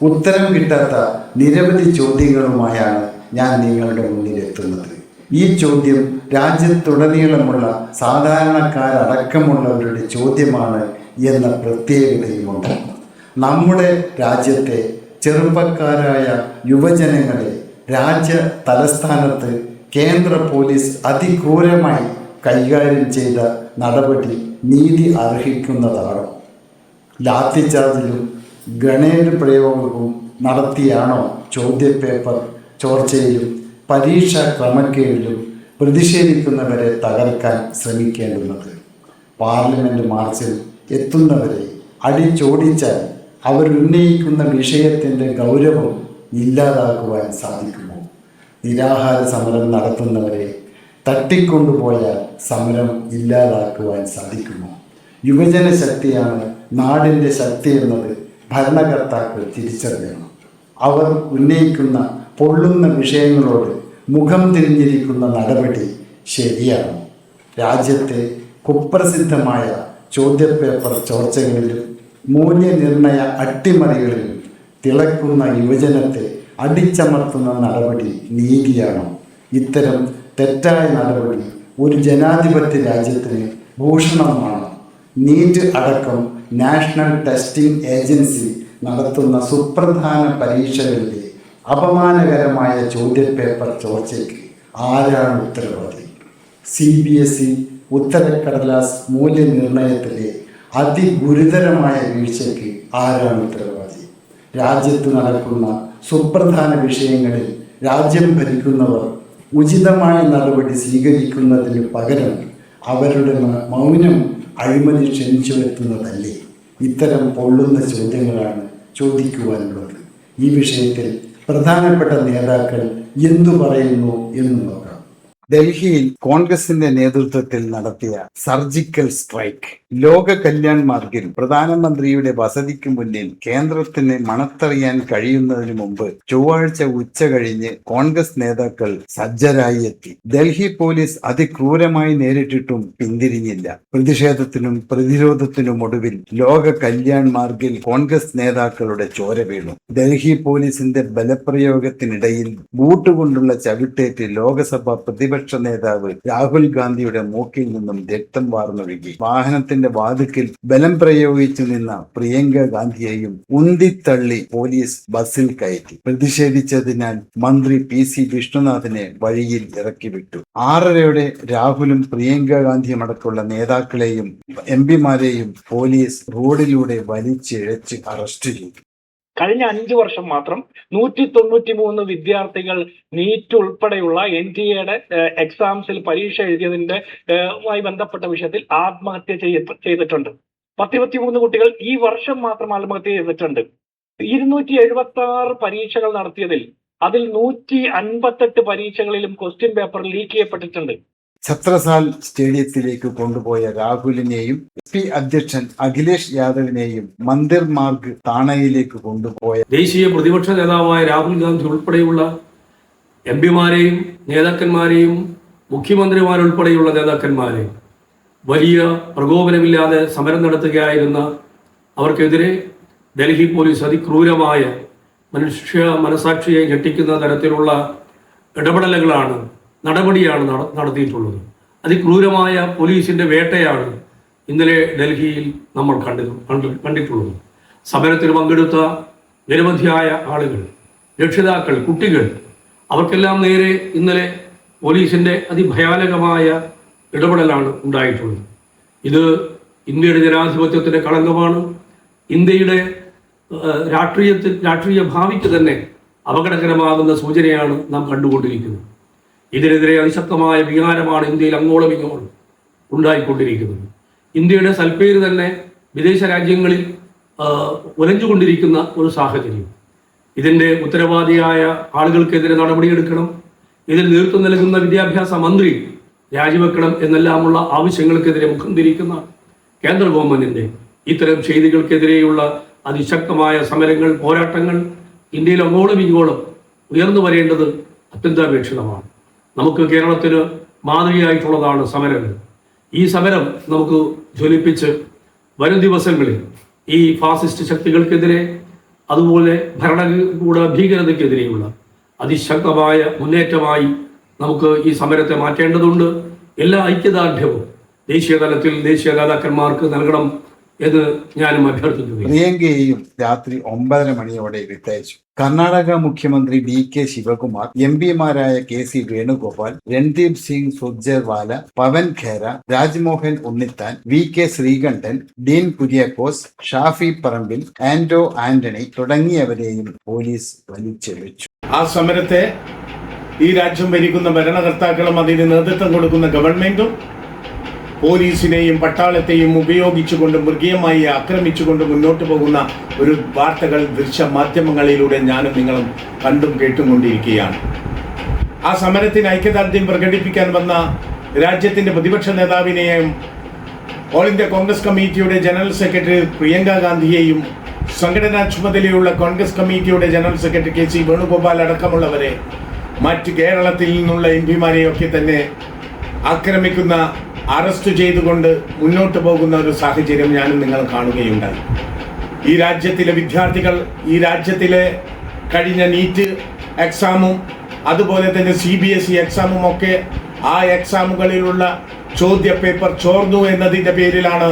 ഉത്തരം കിട്ടാത്ത നിരവധി ചോദ്യങ്ങളുമായാണ് ഞാൻ നിങ്ങളുടെ മുന്നിൽ എത്തുന്നത്. ഈ ചോദ്യം രാജ്യത്തുടനീളമുള്ള സാധാരണക്കാരടക്കമുള്ളവരുടെ ചോദ്യമാണ് എന്ന പ്രത്യേകതയുമുണ്ട്. നമ്മുടെ രാജ്യത്തെ ചെറുപ്പക്കാരായ യുവജനങ്ങളെ രാജ്യ തലസ്ഥാനത്ത് കേന്ദ്ര പോലീസ് അതിക്രൂരമായി കൈകാര്യം ചെയ്ത നടപടി നീതി അർഹിക്കുന്നതാണോ? ലാത്തിച്ചാർജിലും ഗണേഡ് പ്രയോഗവും നടത്തിയാണോ ചോദ്യപേപ്പർ ചോർച്ചയിലും പരീക്ഷാ ക്രമക്കേടിലും പ്രതിഷേധിക്കുന്നവരെ തകർക്കാൻ ശ്രമിക്കേണ്ടുന്നത്? പാർലമെന്റ് മാർച്ചിൽ എത്തുന്നവരെ അടിച്ചോടിച്ചാൽ അവരുന്നയിക്കുന്ന വിഷയത്തിൻ്റെ ഗൗരവം ഇല്ലാതാക്കുവാൻ സാധിക്കുമോ? നിരാഹാര സമരം നടത്തുന്നവരെ തട്ടിക്കൊണ്ടുപോയാൽ സമരം ഇല്ലാതാക്കുവാൻ സാധിക്കുമോ? യുവജന ശക്തിയാണ് നാടിൻ്റെ ശക്തി എന്നത് ഭരണകർത്താക്കൾ തിരിച്ചറിയണം. അവർ ഉന്നയിക്കുന്ന പൊള്ളുന്ന വിഷയങ്ങളോട് മുഖം തിരിഞ്ഞിരിക്കുന്ന നടപടി ശരിയാണോ? രാജ്യത്തെ കുപ്രസിദ്ധമായ ചോദ്യപേപ്പർ ചോർച്ചകളിലും മൂല്യനിർണയ അട്ടിമറികളിലും തിളക്കുന്ന യുവജനത്തെ അടിച്ചമർത്തുന്ന നടപടി നീതിയാണോ? ഇത്തരം തെറ്റായ നടപടി ഒരു ജനാധിപത്യ രാജ്യത്തിന് ഭൂഷണമാണോ? നീറ്റ് അടക്കം നാഷണൽ ടെസ്റ്റിംഗ് ഏജൻസി നടത്തുന്ന സുപ്രധാന പരീക്ഷകളിലെ അപമാനകരമായ ചോദ്യപേപ്പർ ചോർച്ചയ്ക്ക് ആരാണ് ഉത്തരവാദി? CBSE ഉത്തരക്കടലാസ് മൂല്യനിർണയത്തിലെ അതിഗുരുതരമായ വീഴ്ചയ്ക്ക് ആരാണ് ഉത്തരവാദി? രാജ്യത്ത് നടക്കുന്ന സുപ്രധാന വിഷയങ്ങളിൽ രാജ്യം ഭരിക്കുന്നവർ ഉചിതമായ നടപടി സ്വീകരിക്കുന്നതിന് പകരം അവരുടെ മൗനം അഴിമതി ക്ഷണിച്ചു വരുത്തുന്നതല്ലേ? ഇത്തരം പൊള്ളുന്ന ചോദ്യങ്ങളാണ് ചോദിക്കുവാനുള്ളത്. ഈ വിഷയത്തിൽ പ്രധാനപ്പെട്ട നേതാക്കൾ എന്തു പറയുന്നു എന്ന് നോക്കാം. ഡൽഹിയിൽ കോൺഗ്രസിന്റെ നേതൃത്വത്തിൽ നടത്തിയ സർജിക്കൽ സ്ട്രൈക്ക്. ലോക കല്യാൺ മാർഗിൽ പ്രധാനമന്ത്രിയുടെ വസതിക്ക് മുന്നിൽ കേന്ദ്രത്തിന് മണത്തറിയാൻ കഴിയുന്നതിന് മുമ്പ് ചൊവ്വാഴ്ച ഉച്ച കഴിഞ്ഞ് കോൺഗ്രസ് നേതാക്കൾ സജ്ജരായി എത്തി. ഡൽഹി പോലീസ് അതിക്രൂരമായി നേരിട്ടിട്ടും പിന്തിരിഞ്ഞില്ല. പ്രതിഷേധത്തിനും പ്രതിരോധത്തിനും ഒടുവിൽ ലോക കല്യാൺ മാർഗിൽ കോൺഗ്രസ് നേതാക്കളുടെ ചോര വീണു. ഡൽഹി പോലീസിന്റെ ബലപ്രയോഗത്തിനിടയിൽ ബൂട്ട് കൊണ്ടുള്ള ചവിട്ടേറ്റ് ലോകസഭ പ്രതിപക്ഷ നേതാവ് രാഹുൽ ഗാന്ധിയുടെ മൂക്കിൽ നിന്നും രക്തം വാർന്നൊഴുകി. വാഹനത്തിന്റെ വാതിൽക്കൽ ബലം പ്രയോഗിച്ചു നിന്ന പ്രിയങ്ക ഗാന്ധിയെയും ഉന്തിത്തള്ളി പോലീസ് ബസ്സിൽ കയറ്റി. പ്രതിഷേധിച്ചതിനാൽ മന്ത്രി PC വിഷ്ണുനാഥിനെ വഴിയിൽ ഇറക്കി വിട്ടു. 6:30 രാഹുലും പ്രിയങ്ക ഗാന്ധിയും അടക്കമുള്ള നേതാക്കളെയും MP-മാരെയും പോലീസ് റോഡിലൂടെ വലിച്ചിഴച്ച് അറസ്റ്റ് ചെയ്തു. കഴിഞ്ഞ 5 വർഷം മാത്രം 193 വിദ്യാർത്ഥികൾ നീറ്റ് ഉൾപ്പെടെയുള്ള NTA എക്സാംസിൽ പരീക്ഷ എഴുതിയതിന്റെ മായി ബന്ധപ്പെട്ട വിഷയത്തിൽ ആത്മഹത്യ ചെയ്തിട്ടുണ്ട്. 123 കുട്ടികൾ ഈ വർഷം മാത്രം ആത്മഹത്യ ചെയ്തിട്ടുണ്ട്. 276 പരീക്ഷകൾ നടത്തിയതിൽ അതിൽ 158 പരീക്ഷകളിലും ക്വസ്റ്റ്യൻ പേപ്പർ ലീക്ക് ചെയ്യപ്പെട്ടിട്ടുണ്ട്. ഛത്രസാൽ സ്റ്റേഡിയത്തിലേക്ക് കൊണ്ടുപോയ രാഹുലിനെയും SP അധ്യക്ഷൻ അഖിലേഷ് യാദവിനെയും മന്ദിർ മാർഗ് താണയിലേക്ക് കൊണ്ടുപോയ ദേശീയ പ്രതിപക്ഷ നേതാവായ രാഹുൽ ഗാന്ധി ഉൾപ്പെടെയുള്ള MP-മാരെയും നേതാക്കന്മാരെയും മുഖ്യമന്ത്രിമാരുൾപ്പെടെയുള്ള നേതാക്കന്മാരെയും വലിയ പ്രകോപനമില്ലാതെ സമരം നടത്തുകയായിരുന്ന അവർക്കെതിരെ ഡൽഹി പോലീസ് അതിക്രൂരമായ മനുഷ്യ മനസാക്ഷിയെ ഞെട്ടിക്കുന്ന തരത്തിലുള്ള ഇടപെടലുകളാണ് നടപടിയാണ് നടത്തിയിട്ടുള്ളത്. അതിക്രൂരമായ പോലീസിന്റെ വേട്ടയാണ് ഇന്നലെ ഡൽഹിയിൽ നമ്മൾ കണ്ടിട്ടുള്ളത്. സമരത്തിൽ പങ്കെടുത്ത നിരവധിയായ ആളുകൾ, രക്ഷിതാക്കൾ, കുട്ടികൾ, അവർക്കെല്ലാം നേരെ ഇന്നലെ പോലീസിന്റെ അതിഭയാനകമായ ഇടപെടലാണ് ഉണ്ടായിട്ടുള്ളത്. ഇത് ഇന്ത്യയുടെ ജനാധിപത്യത്തിന്റെ കളങ്കമാണ്. ഇന്ത്യയുടെ രാഷ്ട്രീയ ഭാവിക്ക് തന്നെ അപകടകരമാകുന്ന സൂചനയാണ് നാം കണ്ടുകൊണ്ടിരിക്കുന്നത്. ഇതിനെതിരെ അതിശക്തമായ വികാരമാണ് ഇന്ത്യയിൽ അങ്ങോളം ഇങ്ങോളം ഉണ്ടായിക്കൊണ്ടിരിക്കുന്നത്. ഇന്ത്യയുടെ സൽപ്പേര് തന്നെ വിദേശ രാജ്യങ്ങളിൽ ഉലഞ്ഞുകൊണ്ടിരിക്കുന്ന ഒരു സാഹചര്യം. ഇതിൻ്റെ ഉത്തരവാദിയായ ആളുകൾക്കെതിരെ നടപടിയെടുക്കണം. ഇതിൽ നേതൃത്വം നൽകുന്ന വിദ്യാഭ്യാസ മന്ത്രി രാജിവെക്കണം എന്നെല്ലാമുള്ള ആവശ്യങ്ങൾക്കെതിരെ മുഖം തിരിക്കുന്ന കേന്ദ്ര ഗവൺമെന്റിന്റെ ഇത്തരം ചെയ്തികൾക്കെതിരെയുള്ള അതിശക്തമായ സമരങ്ങൾ, പോരാട്ടങ്ങൾ ഇന്ത്യയിൽ അങ്ങോളം ഇങ്ങോളം ഉയർന്നു വരേണ്ടത് അത്യന്താപേക്ഷിതമാണ്. നമുക്ക് കേരളത്തിന് മാതൃകയായിട്ടുള്ളതാണ് സമരങ്ങൾ. ഈ സമരം നമുക്ക് ജ്വലിപ്പിച്ച് വരും ദിവസങ്ങളിൽ ഈ ഫാസിസ്റ്റ് ശക്തികൾക്കെതിരെ അതുപോലെ ഭരണകൂട ഭീകരതയ്ക്കെതിരെയുള്ള അതിശക്തമായ മുന്നേറ്റമായി നമുക്ക് ഈ സമരത്തെ മാറ്റേണ്ടതുണ്ട്. എല്ലാ ഐക്യദാർഢ്യവും ദേശീയ തലത്തിൽ ദേശീയ നേതാക്കന്മാർക്ക് നൽകണം എന്ന് ഞാനും അഭ്യർത്ഥിക്കുകയാണ്. പ്രിയങ്കയെയും രാത്രി 9:30 മണിയോടെ വിട്ടയച്ചു. കർണാടക മുഖ്യമന്ത്രി DK ശിവകുമാർ, MP-മാരായ KC വേണുഗോപാൽ, രൺദീപ് സിംഗ് സുർജേവാല, പവൻ ഖേര, രാജ്മോഹൻ ഉണ്ണിത്താൻ, VK ശ്രീകണ്ഠൻ, ഡീൻ കുര്യാക്കോസ്, ഷാഫി പറമ്പിൽ, ആന്റോ ആന്റണി തുടങ്ങിയവരെയും പോലീസ് വലിച്ചിഴച്ചു. ആ സമരത്തെ ഈ രാജ്യം ഭരിക്കുന്ന ഭരണകർത്താക്കളും അതിന് നേതൃത്വം കൊടുക്കുന്ന ഗവൺമെന്റും പോലീസിനെയും പട്ടാളത്തെയും ഉപയോഗിച്ചുകൊണ്ട് മൃഗീയമായി ആക്രമിച്ചുകൊണ്ട് മുന്നോട്ട് പോകുന്ന ഒരു വാർത്തകൾ ദൃശ്യമാധ്യമങ്ങളിലൂടെ ഞാനും നിങ്ങളും കണ്ടും കേട്ടുകൊണ്ടിരിക്കുകയാണ്. ആ സമരത്തിന് ഐക്യദാർഢ്യം പ്രകടിപ്പിക്കാൻ വന്ന രാജ്യത്തിന്റെ പ്രതിപക്ഷ നേതാവിനെയും ഓൾ ഇന്ത്യ കോൺഗ്രസ് കമ്മിറ്റിയുടെ ജനറൽ സെക്രട്ടറി പ്രിയങ്ക ഗാന്ധിയെയും സംഘടനാ ചുമതലയുള്ള കോൺഗ്രസ് കമ്മിറ്റിയുടെ ജനറൽ സെക്രട്ടറി KC വേണുഗോപാൽ അടക്കമുള്ളവരെ മറ്റ് കേരളത്തിൽ നിന്നുള്ള MP-മാരെയൊക്കെ തന്നെ ആക്രമിക്കുന്ന, അറസ്റ്റ് ചെയ്തുകൊണ്ട് മുന്നോട്ട് പോകുന്ന ഒരു സാഹചര്യം ഞാനും നിങ്ങൾ കാണുകയുണ്ടായി. ഈ രാജ്യത്തിലെ വിദ്യാർത്ഥികൾ, ഈ രാജ്യത്തിലെ കഴിഞ്ഞ നീറ്റ് എക്സാമും അതുപോലെ തന്നെ CBSE എക്സാമും ഒക്കെ ആ എക്സാമുകളിലുള്ള ചോദ്യ പേപ്പർ ചോർന്നു എന്നതിൻ്റെ പേരിലാണ്,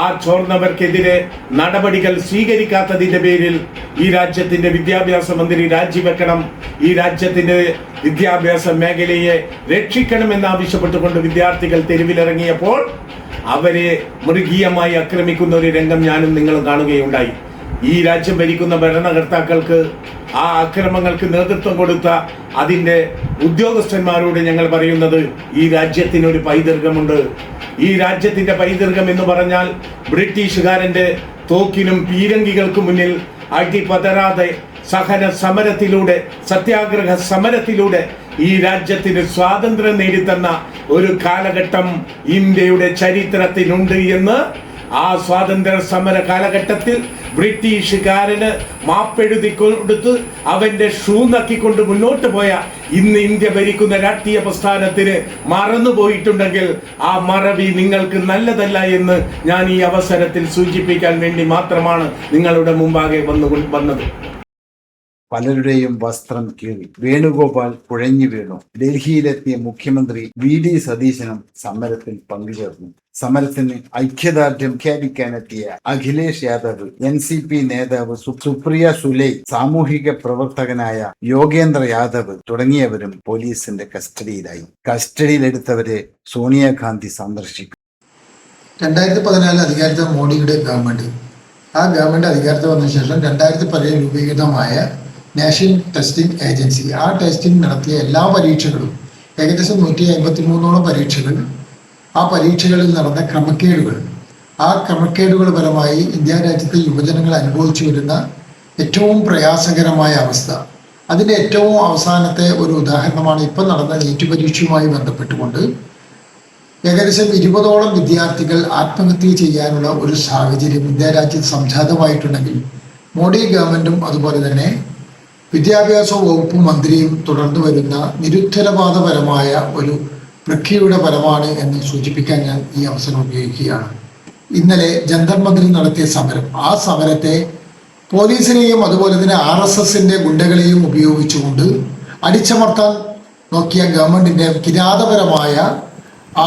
ആ ചോർന്നവർക്കെതിരെ നടപടികൾ സ്വീകരിക്കാത്തതിൻ്റെ പേരിൽ ഈ രാജ്യത്തിൻ്റെ വിദ്യാഭ്യാസ മന്ത്രി രാജിവെക്കണം, ഈ രാജ്യത്തിൻ്റെ വിദ്യാഭ്യാസ മേഖലയെ രക്ഷിക്കണമെന്നാവശ്യപ്പെട്ടുകൊണ്ട് വിദ്യാർത്ഥികൾ തെരുവിലിറങ്ങിയപ്പോൾ അവരെ മൃഗീയമായി ആക്രമിക്കുന്ന ഒരു രംഗം ഞാനും നിങ്ങളും കാണുകയുണ്ടായി. ഈ രാജ്യം ഭരിക്കുന്ന ഭരണകർത്താക്കൾക്ക് ആ അക്രമങ്ങൾക്ക് നേതൃത്വം കൊടുത്ത അതിൻ്റെ ഉദ്യോഗസ്ഥന്മാരോട് ഞങ്ങൾ പറയുന്നത്, ഈ രാജ്യത്തിനൊരു പൈതൃകമുണ്ട്. ഈ രാജ്യത്തിന്റെ പൈതൃകം എന്ന് പറഞ്ഞാൽ ബ്രിട്ടീഷുകാരന്റെ തോക്കിനും പീരങ്കികൾക്കും മുന്നിൽ അടിപതരാതെ സഹന സമരത്തിലൂടെ, സത്യാഗ്രഹ സമരത്തിലൂടെ ഈ രാജ്യത്തിന് സ്വാതന്ത്ര്യം നേടിത്തന്ന ഒരു കാലഘട്ടം ഇന്ത്യയുടെ ചരിത്രത്തിനുണ്ട് എന്ന് ആ സ്വാതന്ത്ര്യ സമര കാലഘട്ടത്തിൽ ബ്രിട്ടീഷുകാരന് മാപ്പെഴുതി കൊടുത്ത് അവന്റെ ഷൂ നക്കിക്കൊണ്ട് മുന്നോട്ട് പോയ ഇന്ന് ഇന്ത്യ ഭരിക്കുന്ന രാഷ്ട്രീയ പ്രസ്ഥാനത്തിന് മറന്നുപോയിട്ടുണ്ടെങ്കിൽ ആ മറവി നിങ്ങൾക്ക് നല്ലതല്ല എന്ന് ഞാൻ ഈ അവസരത്തിൽ സൂചിപ്പിക്കാൻ വേണ്ടി മാത്രമാണ് നിങ്ങളുടെ മുമ്പാകെ വന്നത്. പലരുടെയും വസ്ത്രം കീറി. വേണുഗോപാൽ കുഴഞ്ഞു വീണു. ഡൽഹിയിലെത്തിയ മുഖ്യമന്ത്രി VD സതീശനും സമരത്തിൽ പങ്കുചേർന്നു. സമരത്തിന് ഐക്യദാർഢ്യം പ്രഖ്യാപിക്കാനെത്തിയ അഖിലേഷ് യാദവ്, NCP നേതാവ് സുപ്രിയ സുലൈ, സാമൂഹിക പ്രവർത്തകനായ യോഗേന്ദ്ര യാദവ് തുടങ്ങിയവരും പോലീസിന്റെ കസ്റ്റഡിയിലായി. കസ്റ്റഡിയിലെടുത്തവരെ സോണിയാഗാന്ധി സന്ദർശിക്കും. 2014 അധികാരത്തിൽ മോഡിയുടെ ഗവൺമെന്റ്, ആ ഗവൺമെന്റ് അധികാരത്തിൽ വന്ന ശേഷം 2010 രൂപീകൃതമായ നാഷണൽ ടെസ്റ്റിംഗ് ഏജൻസി, ആ ടെസ്റ്റിംഗ് നടത്തിയ എല്ലാ പരീക്ഷകളും, ഏകദേശം 153ഓളം പരീക്ഷകൾ, ആ പരീക്ഷകളിൽ നടന്ന ക്രമക്കേടുകൾ, ആ ക്രമക്കേടുകൾ ഫലമായി ഇന്ത്യ രാജ്യത്തെ യുവജനങ്ങൾ അനുഭവിച്ചു വരുന്ന ഏറ്റവും പ്രയാസകരമായ അവസ്ഥ, അതിൻ്റെ ഏറ്റവും അവസാനത്തെ ഒരു ഉദാഹരണമാണ് ഇപ്പം നടന്ന നീറ്റ് പരീക്ഷയുമായി ബന്ധപ്പെട്ടുകൊണ്ട് ഏകദേശം 20ഓളം വിദ്യാർത്ഥികൾ ആത്മഹത്യ ചെയ്യാനുള്ള ഒരു സാഹചര്യം ഇന്ത്യ രാജ്യത്ത് സംജാതമായിട്ടുണ്ടെങ്കിൽ മോഡി ഗവൺമെൻറ്റും അതുപോലെ തന്നെ വിദ്യാഭ്യാസ വകുപ്പ് മന്ത്രിയും തുടർന്നു വരുന്ന നിരുത്തരവാദപരമായ ഒരു പ്രക്രിയയുടെ ഫലമാണ് എന്ന് സൂചിപ്പിക്കാൻ ഞാൻ ഈ അവസരം ഉപയോഗിക്കുകയാണ്. ഇന്നലെ ജന്തർ മന്ദിറിൽ നടത്തിയ സമരം, ആ സമരത്തെ പോലീസിനെയും അതുപോലെ തന്നെ RSSന്റെ ഗുണ്ടകളെയും ഉപയോഗിച്ചുകൊണ്ട് അടിച്ചമർത്താൻ നോക്കിയ ഗവൺമെന്റിന്റെ കിരാതപരമായ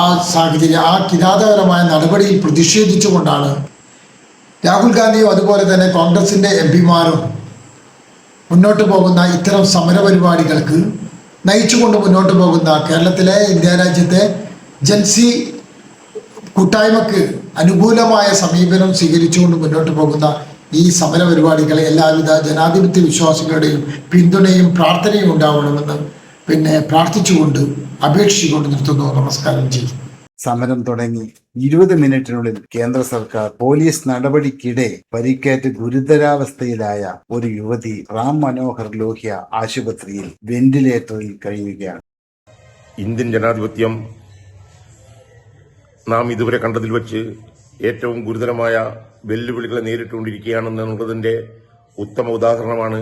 ആ സാഹചര്യം, ആ കിരാതപരമായ നടപടിയിൽ പ്രതിഷേധിച്ചുകൊണ്ടാണ് രാഹുൽ ഗാന്ധിയും അതുപോലെ തന്നെ കോൺഗ്രസിന്റെ MP-മാരും മുന്നോട്ട് പോകുന്ന ഇത്തരം സമരപരിപാടികൾക്ക് നയിച്ചുകൊണ്ട് മുന്നോട്ട് പോകുന്ന കേരളത്തിലെ ഇന്ത്യ രാജ്യത്തെ ജൻസി കൂട്ടായ്മക്ക് അനുകൂലമായ സമീപനം സ്വീകരിച്ചുകൊണ്ട് മുന്നോട്ട് പോകുന്ന ഈ സമരപരിപാടികളെ എല്ലാവിധ ജനാധിപത്യ വിശ്വാസികളുടെയും പിന്തുണയും പ്രാർത്ഥനയും ഉണ്ടാവണമെന്ന് പ്രാർത്ഥിച്ചുകൊണ്ട് അപേക്ഷിച്ചുകൊണ്ട് നിർത്തുന്നു. നമസ്കാരം ചെയ്യും. സമരം തുടങ്ങി 20 മിനിറ്റിനുള്ളിൽ കേന്ദ്ര സർക്കാർ പോലീസ് നടപടിക്കിടെ പരിക്കേറ്റ് ഗുരുതരാവസ്ഥയിലായ ഒരു യുവതി റാം മനോഹർ ലോഹ്യ ആശുപത്രിയിൽ വെന്റിലേറ്ററിൽ കഴിയുകയാണ്. ഇന്ത്യൻ ജനാധിപത്യം നാം ഇതുവരെ കണ്ടതിൽ വെച്ച് ഏറ്റവും ഗുരുതരമായ വെല്ലുവിളികളെ നേരിട്ടുകൊണ്ടിരിക്കുകയാണെന്നുള്ളതിന്റെ ഉത്തമ ഉദാഹരണമാണ്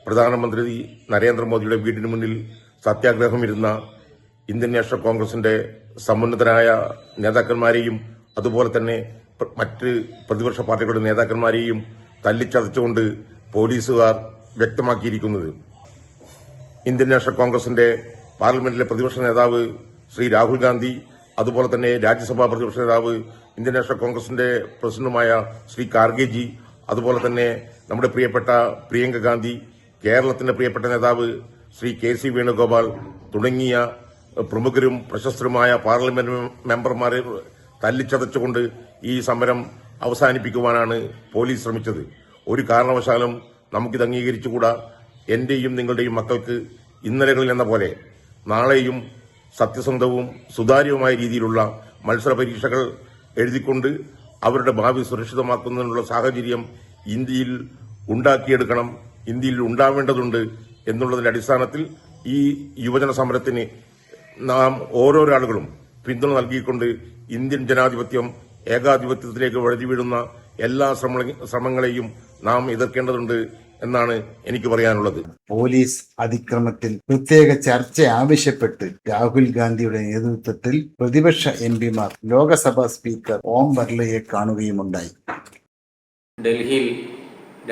പ്രധാനമന്ത്രി നരേന്ദ്രമോദിയുടെ വീടിന് മുന്നിൽ സത്യാഗ്രഹം ഇരുന്ന ഇന്ത്യൻ നാഷണൽ കോൺഗ്രസിന്റെ സമുന്നതരായ നേതാക്കന്മാരെയും അതുപോലെ തന്നെ മറ്റ് പ്രതിപക്ഷ പാർട്ടികളുടെ നേതാക്കന്മാരെയും തല്ലിച്ചതച്ചുകൊണ്ട് പോലീസുകാർ വ്യക്തമാക്കിയിരിക്കുന്നത്. ഇന്ത്യൻ നാഷണൽ കോൺഗ്രസിന്റെ പാർലമെന്റിലെ പ്രതിപക്ഷ നേതാവ് ശ്രീ രാഹുൽ ഗാന്ധി, അതുപോലെ തന്നെ രാജ്യസഭാ പ്രതിപക്ഷ നേതാവ് ഇന്ത്യൻ നാഷണൽ കോൺഗ്രസിന്റെ പ്രസിഡന്റുമായ ശ്രീ ഖാർഗെജി, അതുപോലെ തന്നെ നമ്മുടെ പ്രിയപ്പെട്ട പ്രിയങ്ക ഗാന്ധി, കേരളത്തിന്റെ പ്രിയപ്പെട്ട നേതാവ് ശ്രീ KC വേണുഗോപാൽ തുടങ്ങിയ പ്രമുഖരും പ്രശസ്തരുമായ പാർലമെന്റ് മെമ്പർമാരെ തല്ലിച്ചതച്ചുകൊണ്ട് ഈ സമരം അവസാനിപ്പിക്കുവാനാണ് പോലീസ് ശ്രമിച്ചത്. ഒരു കാരണവശാലും നമുക്കിത് അംഗീകരിച്ചുകൂടാ. എന്റെയും നിങ്ങളുടെയും മക്കൾക്ക് ഇന്നലകളിൽ എന്ന പോലെ നാളെയും സത്യസന്ധവും സുതാര്യവുമായ രീതിയിലുള്ള മത്സര പരീക്ഷകൾ എഴുതിക്കൊണ്ട് അവരുടെ ഭാവി സുരക്ഷിതമാക്കുന്നതിനുള്ള സാഹചര്യം ഇന്ത്യയിൽ ഉണ്ടാക്കിയെടുക്കണം, ഇന്ത്യയിൽ ഉണ്ടാവേണ്ടതുണ്ട് എന്നുള്ളതിന്റെ അടിസ്ഥാനത്തിൽ ഈ യുവജന സമരത്തിന് നാം ഓരോരാളുകളും പിന്തുണ നൽകിക്കൊണ്ട് ഇന്ത്യൻ ജനാധിപത്യം ഏകാധിപത്യത്തിലേക്ക് വഴുതി വീഴുന്ന എല്ലാ ശ്രമങ്ങളെയും നാം എതിർക്കേണ്ടതുണ്ട് എന്നാണ് എനിക്ക് പറയാനുള്ളത്. പോലീസ് അതിക്രമത്തിൽ പ്രത്യേക ചർച്ച ആവശ്യപ്പെട്ട് രാഹുൽ ഗാന്ധിയുടെ നേതൃത്വത്തിൽ പ്രതിപക്ഷ എംപിമാർ ലോക്സഭാ സ്പീക്കർ ഓം ബിർളയെ കാണുകയുമുണ്ടായി. ഡൽഹിയിൽ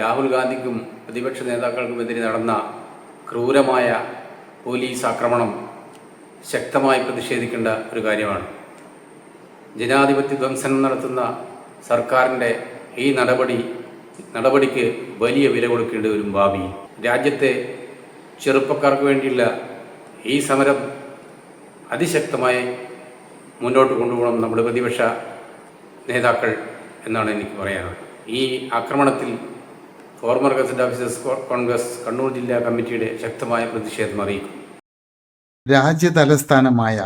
രാഹുൽ ഗാന്ധിക്കും പ്രതിപക്ഷ നേതാക്കൾക്കുമെതിരെ നടന്ന ക്രൂരമായ പോലീസ് ആക്രമണം ശക്തമായി പ്രതിഷേധിക്കേണ്ട ഒരു കാര്യമാണ്. ജനാധിപത്യ ധ്വംസനം നടത്തുന്ന സർക്കാരിൻ്റെ ഈ നടപടിക്ക് വലിയ വില കൊടുക്കേണ്ടി വരും ഭാവിയിൽ. രാജ്യത്തെ ചെറുപ്പക്കാർക്ക് വേണ്ടിയുള്ള ഈ സമരം അതിശക്തമായി മുന്നോട്ട് കൊണ്ടുപോകണം നമ്മുടെ പ്രതിപക്ഷ നേതാക്കൾ എന്നാണ് എനിക്ക് പറയാനുള്ളത്. ഈ ആക്രമണത്തിൽ former gazette officers Congress Kannur ജില്ലാ കമ്മിറ്റിയുടെ ശക്തമായ പ്രതിഷേധം അറിയിക്കും. രാജ്യതലസ്ഥാനമായ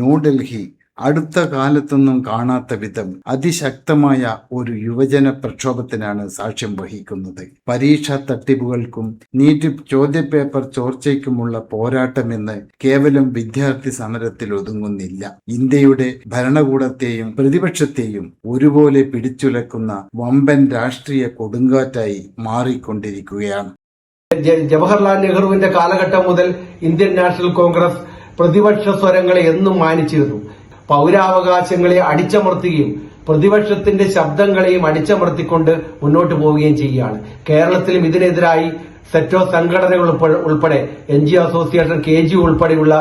ന്യൂഡൽഹി അടുത്ത കാലത്തൊന്നും കാണാത്ത വിധം അതിശക്തമായ ഒരു യുവജന പ്രക്ഷോഭത്തിനാണ് സാക്ഷ്യം വഹിക്കുന്നത്. പരീക്ഷാ തട്ടിപ്പുകൾക്കും നീറ്റ് ചോദ്യപേപ്പർ ചോർച്ചയ്ക്കുമുള്ള പോരാട്ടമെന്ന് കേവലം വിദ്യാർത്ഥി സമരത്തിൽ ഒതുങ്ങുന്നില്ല. ഇന്ത്യയുടെ ഭരണകൂടത്തെയും പ്രതിപക്ഷത്തെയും ഒരുപോലെ പിടിച്ചുലക്കുന്ന വമ്പൻ രാഷ്ട്രീയ കൊടുങ്കാറ്റായി മാറിക്കൊണ്ടിരിക്കുകയാണ്. ജവഹർലാൽ നെഹ്റുവിന്റെ കാലഘട്ടം മുതൽ ഇന്ത്യൻ നാഷണൽ കോൺഗ്രസ് പ്രതിപക്ഷ സ്വരങ്ങളെ എന്നും മാനിച്ചിരുന്നു. പൗരാവകാശങ്ങളെ അടിച്ചമർത്തുകയും പ്രതിപക്ഷത്തിന്റെ ശബ്ദങ്ങളെയും അടിച്ചമർത്തിക്കൊണ്ട് മുന്നോട്ട് പോവുകയും ചെയ്യുകയാണ്. കേരളത്തിലും ഇതിനെതിരായി സെറ്റോ സംഘടനകൾ ഉൾപ്പെടെ NG അസോസിയേഷൻ, KG ഉൾപ്പെടെയുള്ള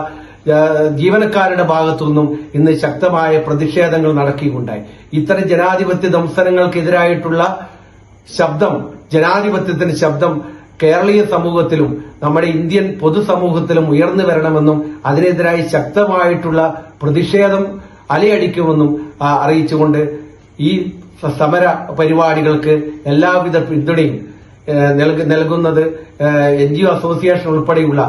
ജീവനക്കാരുടെ ഭാഗത്തുനിന്നും ഇന്ന് ശക്തമായ പ്രതിഷേധങ്ങൾ നടക്കുകയുണ്ടായി. ഇത്തരം ജനാധിപത്യ ദംശനങ്ങൾക്കെതിരായിട്ടുള്ള ശബ്ദം, ജനാധിപത്യത്തിന്റെ ശബ്ദം കേരളീയ സമൂഹത്തിലും നമ്മുടെ ഇന്ത്യൻ പൊതുസമൂഹത്തിലും ഉയർന്നു വരണമെന്നും അതിനെതിരായി ശക്തമായിട്ടുള്ള പ്രതിഷേധം അലയടിക്കുമെന്നും അറിയിച്ചുകൊണ്ട് ഈ സമര പരിപാടികൾക്ക് എല്ലാവിധ പിന്തുണയും നൽകുന്നത് NGO അസോസിയേഷൻ ഉൾപ്പെടെയുള്ള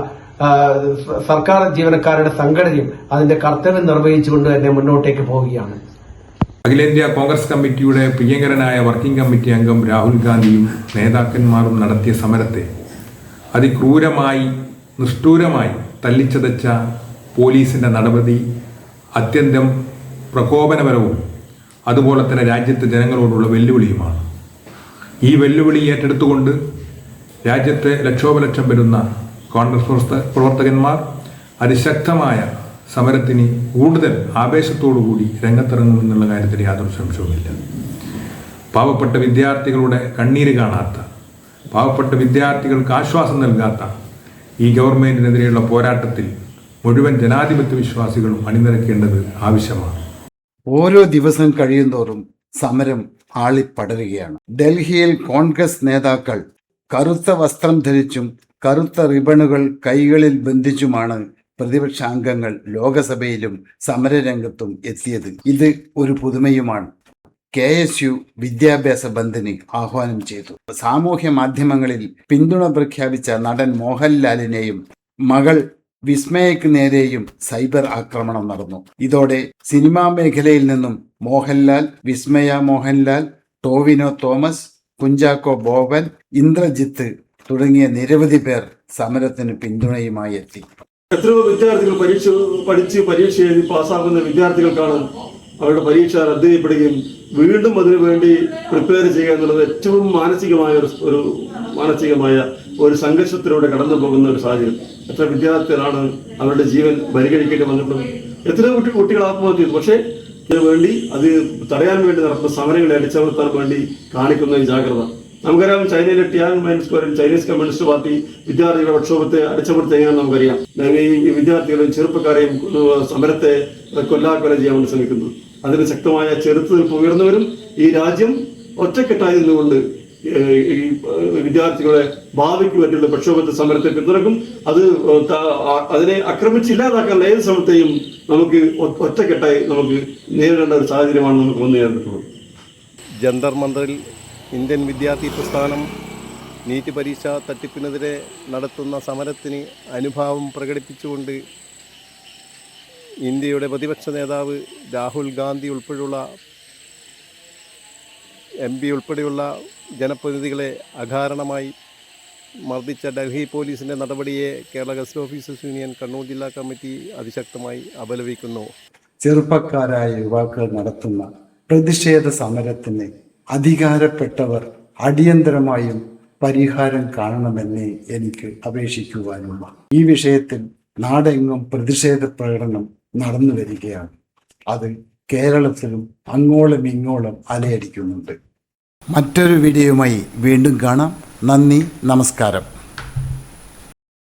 സർക്കാർ ജീവനക്കാരുടെ സംഘടനയും അതിന്റെ കർത്തവ്യം നിർവഹിച്ചുകൊണ്ട് തന്നെ മുന്നോട്ടേക്ക് പോവുകയാണ്. അഖിലേന്ത്യാ കോൺഗ്രസ് കമ്മിറ്റിയുടെ പ്രിയങ്കരനായ വർക്കിംഗ് കമ്മിറ്റി അംഗം രാഹുൽ ഗാന്ധിയും നേതാക്കന്മാരും നടത്തിയ സമരത്തെ അതിക്രൂരമായി നിഷ്ഠൂരമായി തല്ലിച്ചതച്ച പോലീസിന്റെ നടപടി അത്യന്തം പ്രകോപനപരവും അതുപോലെ തന്നെ രാജ്യത്തെ ജനങ്ങളോടുള്ള വെല്ലുവിളിയുമാണ്. ഈ വെല്ലുവിളി ഏറ്റെടുത്തുകൊണ്ട് രാജ്യത്തെ ലക്ഷോപലക്ഷം വരുന്ന കോൺഗ്രസ് പ്രവർത്തകന്മാർ അതിശക്തമായ സമരത്തിന് കൂടുതൽ ആവേശത്തോടുകൂടി രംഗത്തിറങ്ങുമെന്നുള്ള കാര്യത്തിൽ യാതൊരു സംശയവുമില്ല. പാവപ്പെട്ട വിദ്യാർത്ഥികളുടെ കണ്ണീര് കാണാത്ത, പാവപ്പെട്ട വിദ്യാർത്ഥികൾക്ക് ആശ്വാസം നൽകാത്ത ഈ ഗവൺമെന്റിനെതിരെയുള്ള പോരാട്ടത്തിൽ മുഴുവൻ ജനാധിപത്യ വിശ്വാസികളും അണിനിരക്കേണ്ടത് ആവശ്യമാണ്. ഓരോ ദിവസം കഴിയുന്തോറും സമരം ആളിപ്പടരുകയാണ്. ഡൽഹിയിൽ കോൺഗ്രസ് നേതാക്കൾ കറുത്ത വസ്ത്രം ധരിച്ചും കറുത്ത റിബണുകൾ കൈകളിൽ ബന്ധിച്ചുമാണ് പ്രതിപക്ഷാംഗങ്ങൾ ലോകസഭയിലും സമരരംഗത്തും എത്തിയത്. ഇത് ഒരു പുതുമയുമാണ്. KSU വിദ്യാഭ്യാസ ബന്ദിന് ആഹ്വാനം ചെയ്തു. സാമൂഹ്യ മാധ്യമങ്ങളിൽ പിന്തുണ പ്രഖ്യാപിച്ച നടൻ മോഹൻലാലിനെയും മകൾ വിസ്മയക്ക് നേരെയും സൈബർ ആക്രമണം നടന്നു. ഇതോടെ സിനിമാ മേഖലയിൽ നിന്നും മോഹൻലാൽ, വിസ്മയ മോഹൻലാൽ, ടോവിനോ തോമസ്, കുഞ്ചാക്കോ ബോബൻ, ഇന്ദ്രജിത്ത് തുടങ്ങിയ നിരവധി പേർ സമരത്തിന് പിന്തുണയുമായി എത്തി. എത്രയോ വിദ്യാർത്ഥികൾ പഠിച്ച് പരീക്ഷ എഴുതി പാസ്സാകുന്ന വിദ്യാർത്ഥികൾക്കാണ് അവരുടെ പരീക്ഷ റദ്ദ് ചെയ്യപ്പെടുകയും വീണ്ടും അതിനു വേണ്ടി പ്രിപ്പയർ ചെയ്യുക എന്നുള്ളത് ഏറ്റവും മാനസികമായ ഒരു സംഘർഷത്തിലൂടെ കടന്നു പോകുന്ന ഒരു സാഹചര്യം. എത്ര വിദ്യാർത്ഥികളാണ് അവരുടെ ജീവൻ ബലികഴിക്കേണ്ടി വന്നിട്ടും എത്രയോ കുട്ടികൾ ആത്മഹത്യ ചെയ്തു. പക്ഷേ ഇതിനു വേണ്ടി അത് തടയാൻ വേണ്ടി നടത്തുന്ന സമരങ്ങളെ അടിച്ചമർത്താൻ വേണ്ടി കാണിക്കുന്ന ഈ ജാഗ്രത നമുക്കറിയാം ചൈനയിലെ ടിയാൻമെൻ സ്ക്വയറിൽ ചൈനീസ് കമ്മ്യൂണിസ്റ്റ് പാർട്ടി വിദ്യാർത്ഥികളുടെ പ്രക്ഷോഭത്തെ അടിച്ചമർത്തിയെന്ന് നമുക്കറിയാം. ഈ വിദ്യാർത്ഥികളെയും ചെറുപ്പക്കാരെയും സമരത്തെ കൊല്ലാക്കൊല ചെയ്യാൻ വേണ്ടി ശ്രമിക്കുന്നു. അതിന് ശക്തമായ ചെറുത്തുനിൽപ്പ് ഉയർന്നവരും ഈ രാജ്യം ഒറ്റക്കെട്ടായി നിന്നുകൊണ്ട് ഈ വിദ്യാർത്ഥികളെ ഭാവിക്ക് പറ്റിയുള്ള പ്രക്ഷോഭത്തെ സമരത്തെ പിന്തുണക്കും. അതിനെ ആക്രമിച്ചില്ലാതാക്കാനുള്ള ഏത് ശ്രമത്തെയും നമുക്ക് ഒറ്റക്കെട്ടായി നമുക്ക് നേരിടേണ്ട ഒരു സാഹചര്യമാണ് നമുക്ക് വന്നു ചേർന്നിട്ടുള്ളത്. ജന്തർ മന്ദറിൽ ഇന്ത്യൻ വിദ്യാർത്ഥി പ്രസ്ഥാനം നീറ്റ് പരീക്ഷാ തട്ടിപ്പിനെതിരെ നടത്തുന്ന സമരത്തിന് അനുഭാവം പ്രകടിപ്പിച്ചുകൊണ്ട് ഇന്ത്യയുടെ പ്രതിപക്ഷ നേതാവ് രാഹുൽ ഗാന്ധി ഉൾപ്പെടെയുള്ള MP ഉൾപ്പെടെയുള്ള ജനപ്രതിനിധികളെ അകാരണമായി മർദ്ദിച്ച ഡൽഹി പോലീസിൻ്റെ നടപടിയെ Kerala guest officers union Kannur ജില്ലാ കമ്മിറ്റി അതിശക്തമായി അപലപിക്കുന്നു. ചെറുപ്പക്കാരായ യുവാക്കൾ നടത്തുന്ന പ്രതിഷേധ സമരത്തിന് അധികാരപ്പെട്ടവർ അടിയന്തരമായും പരിഹാരം കാണണമെന്നേ എനിക്ക് അപേക്ഷിക്കുവാനുള്ളൂ. ഈ വിഷയത്തിൽ നാടെങ്ങും പ്രതിഷേധ പ്രകടനം നടന്നു വരികയാണ്. അത് കേരളത്തിലും അങ്ങോളം ഇങ്ങോളം അലയടിക്കുന്നുണ്ട്. മറ്റൊരു വീഡിയോയുമായി വീണ്ടും കാണാം. നന്ദി, നമസ്കാരം.